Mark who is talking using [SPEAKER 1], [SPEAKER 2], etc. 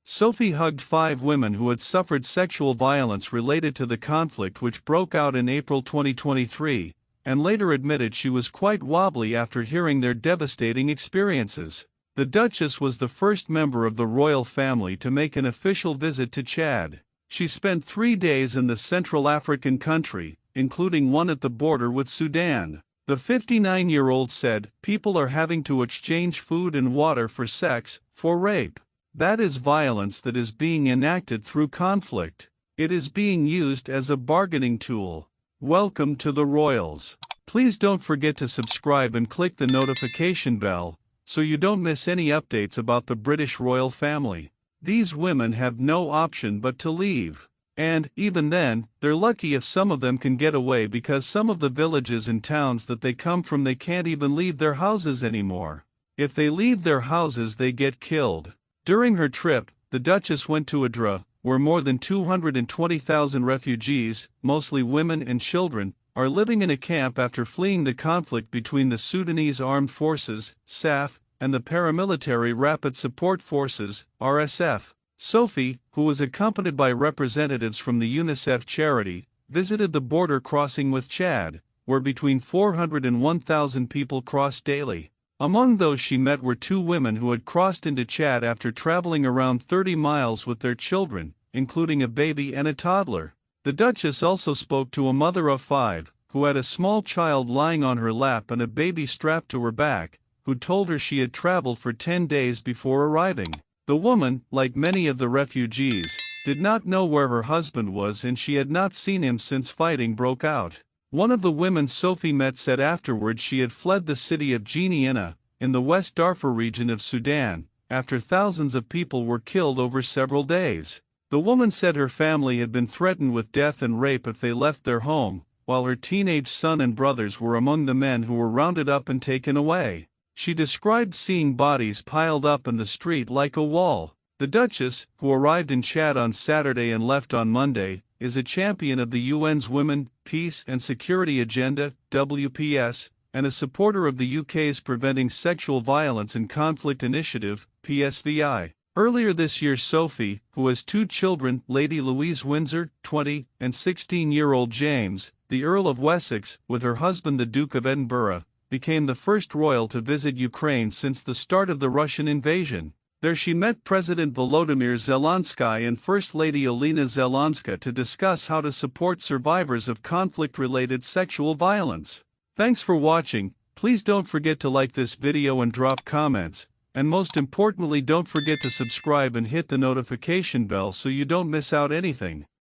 [SPEAKER 1] Sophie hugged 5 women who had suffered sexual violence related to the conflict which broke out in April 2023, and later admitted she was quite wobbly after hearing their devastating experiences. The Duchess was the first member of the royal family to make an official visit to Chad. She spent 3 days in the Central African country, including one at the border with Sudan. The 59-year-old said, "People are having to exchange food and water for sex, for rape. That is violence that is being enacted through conflict. It is being used as a bargaining tool." Welcome to the royals. Please don't forget to subscribe and click the notification bell, so you don't miss any updates about the British royal family. These women have no option but to leave. And, even then, they're lucky if some of them can get away, because some of the villages and towns that they come from, they can't even leave their houses anymore. If they leave their houses, they get killed. During her trip, the Duchess went to Adre, where more than 220,000 refugees, mostly women and children, are living in a camp after fleeing the conflict between the Sudanese Armed Forces, SAF, and the paramilitary Rapid Support Forces, RSF. Sophie, who was accompanied by representatives from the UNICEF charity, visited the border crossing with Chad, where between 400 and 1,000 people cross daily. Among those she met were 2 women who had crossed into Chad after traveling around 30 miles with their children, including a baby and a toddler. The Duchess also spoke to a mother of 5, who had a small child lying on her lap and a baby strapped to her back, who told her she had traveled for 10 days before arriving. The woman, like many of the refugees, did not know where her husband was, and she had not seen him since fighting broke out. One of the women Sophie met said afterwards she had fled the city of Jiniana, in the West Darfur region of Sudan, after thousands of people were killed over several days. The woman said her family had been threatened with death and rape if they left their home, while her teenage son and brothers were among the men who were rounded up and taken away. She described seeing bodies piled up in the street like a wall. The Duchess, who arrived in Chad on Saturday and left on Monday, is a champion of the UN's Women, Peace and Security Agenda, WPS, and a supporter of the UK's Preventing Sexual Violence in Conflict Initiative, PSVI. Earlier this year, Sophie, who has 2 children, Lady Louise Windsor, 20, and 16-year-old James, the Earl of Wessex, with her husband the Duke of Edinburgh, became the first royal to visit Ukraine since the start of the Russian invasion. There she met President Volodymyr Zelensky and First Lady Olena Zelenska to discuss how to support survivors of conflict-related sexual violence. Thanks for watching. Please don't forget to like this video and drop comments, and most importantly, don't forget to subscribe and hit the notification bell so you don't miss out anything.